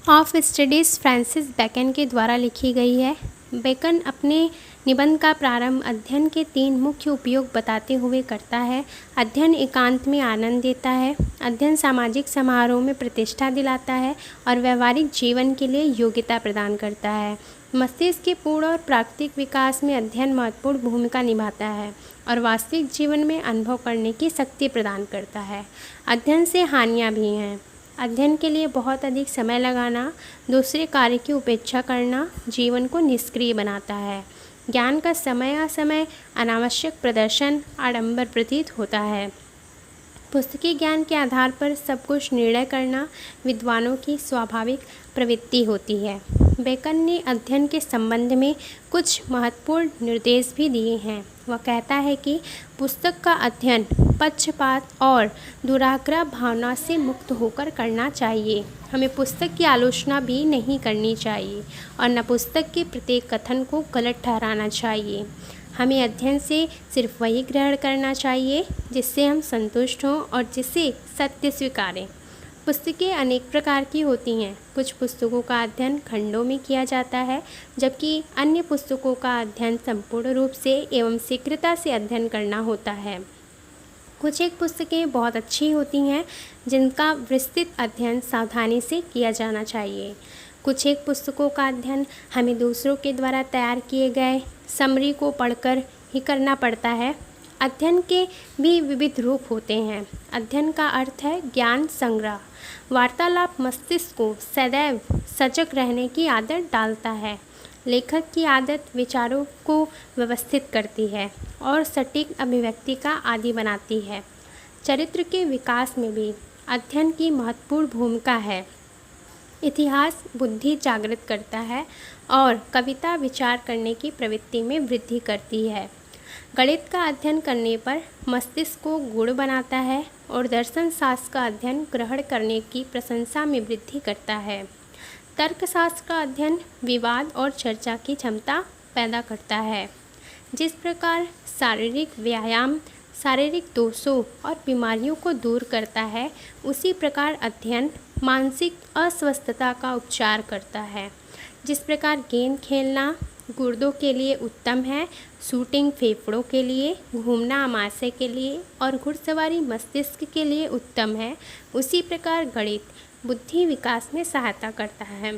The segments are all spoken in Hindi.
ऑफ स्टडीज़ फ्रांसिस बेकन के द्वारा लिखी गई है। बेकन अपने निबंध का प्रारंभ अध्ययन के 3 मुख्य उपयोग बताते हुए करता है। अध्ययन एकांत में आनंद देता है, अध्ययन सामाजिक समारोह में प्रतिष्ठा दिलाता है और व्यवहारिक जीवन के लिए योग्यता प्रदान करता है। मस्तिष्क के पूर्ण और प्राकृतिक विकास में अध्ययन महत्वपूर्ण भूमिका निभाता है और वास्तविक जीवन में अनुभव करने की शक्ति प्रदान करता है। अध्ययन से हानियाँ भी हैं। अध्ययन के लिए बहुत अधिक समय लगाना, दूसरे कार्य की उपेक्षा करना जीवन को निष्क्रिय बनाता है। ज्ञान का समय असमय अनावश्यक प्रदर्शन आडंबर प्रतीत होता है। पुस्तकीय ज्ञान के आधार पर सब कुछ निर्णय करना विद्वानों की स्वाभाविक प्रवृत्ति होती है। बेकन ने अध्ययन के संबंध में कुछ महत्वपूर्ण निर्देश भी दिए हैं। वह कहता है कि पुस्तक का अध्ययन पक्षपात और दुराग्रह भावना से मुक्त होकर करना चाहिए। हमें पुस्तक की आलोचना भी नहीं करनी चाहिए और न पुस्तक के प्रत्येक कथन को गलत ठहराना चाहिए। हमें अध्ययन से सिर्फ वही ग्रहण करना चाहिए जिससे हम संतुष्ट हों और जिसे सत्य स्वीकारें। पुस्तकें अनेक प्रकार की होती हैं। कुछ पुस्तकों का अध्ययन खंडों में किया जाता है, जबकि अन्य पुस्तकों का अध्ययन संपूर्ण रूप से एवं शीघ्रता से अध्ययन करना होता है। कुछ एक पुस्तकें बहुत अच्छी होती हैं जिनका विस्तृत अध्ययन सावधानी से किया जाना चाहिए। कुछ एक पुस्तकों का अध्ययन हमें दूसरों के द्वारा तैयार किए गए समरी को पढ़कर ही करना पड़ता है। अध्ययन के भी विविध रूप होते हैं। अध्ययन का अर्थ है ज्ञान संग्रह। वार्तालाप मस्तिष्क को सदैव सजग रहने की आदत डालता है। लेखक की आदत विचारों को व्यवस्थित करती है और सटीक अभिव्यक्ति का आदी बनाती है। चरित्र के विकास में भी अध्ययन की महत्वपूर्ण भूमिका है। इतिहास बुद्धि जागृत करता है और कविता विचार करने की प्रवृत्ति में वृद्धि करती है। गणित का अध्ययन करने पर मस्तिष्क को गूढ़ बनाता है और दर्शन शास्त्र का अध्ययन ग्रहण करने की प्रशंसा में वृद्धि करता है। तर्कशास्त्र का अध्ययन विवाद और चर्चा की क्षमता पैदा करता है। जिस प्रकार शारीरिक व्यायाम शारीरिक दोषों और बीमारियों को दूर करता है, उसी प्रकार अध्ययन मानसिक अस्वस्थता का उपचार करता है। जिस प्रकार गेंद खेलना गुर्दों के लिए उत्तम है, शूटिंग फेफड़ों के लिए, घूमना आमाशय के लिए और घुड़सवारी मस्तिष्क के लिए उत्तम है, उसी प्रकार गणित बुद्धि विकास में सहायता करता है।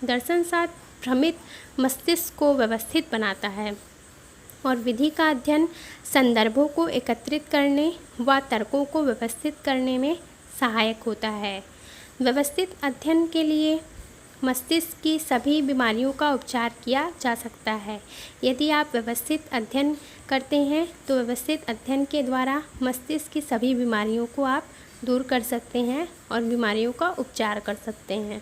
दर्शन शास्त्र भ्रमित मस्तिष्क को व्यवस्थित बनाता है और विधि का अध्ययन संदर्भों को एकत्रित करने व तर्कों को व्यवस्थित करने में सहायक होता है। व्यवस्थित अध्ययन के लिए मस्तिष्क की सभी बीमारियों का उपचार किया जा सकता है। यदि आप व्यवस्थित अध्ययन करते हैं तो व्यवस्थित अध्ययन के द्वारा मस्तिष्क की सभी बीमारियों को आप दूर कर सकते हैं और बीमारियों का उपचार कर सकते हैं।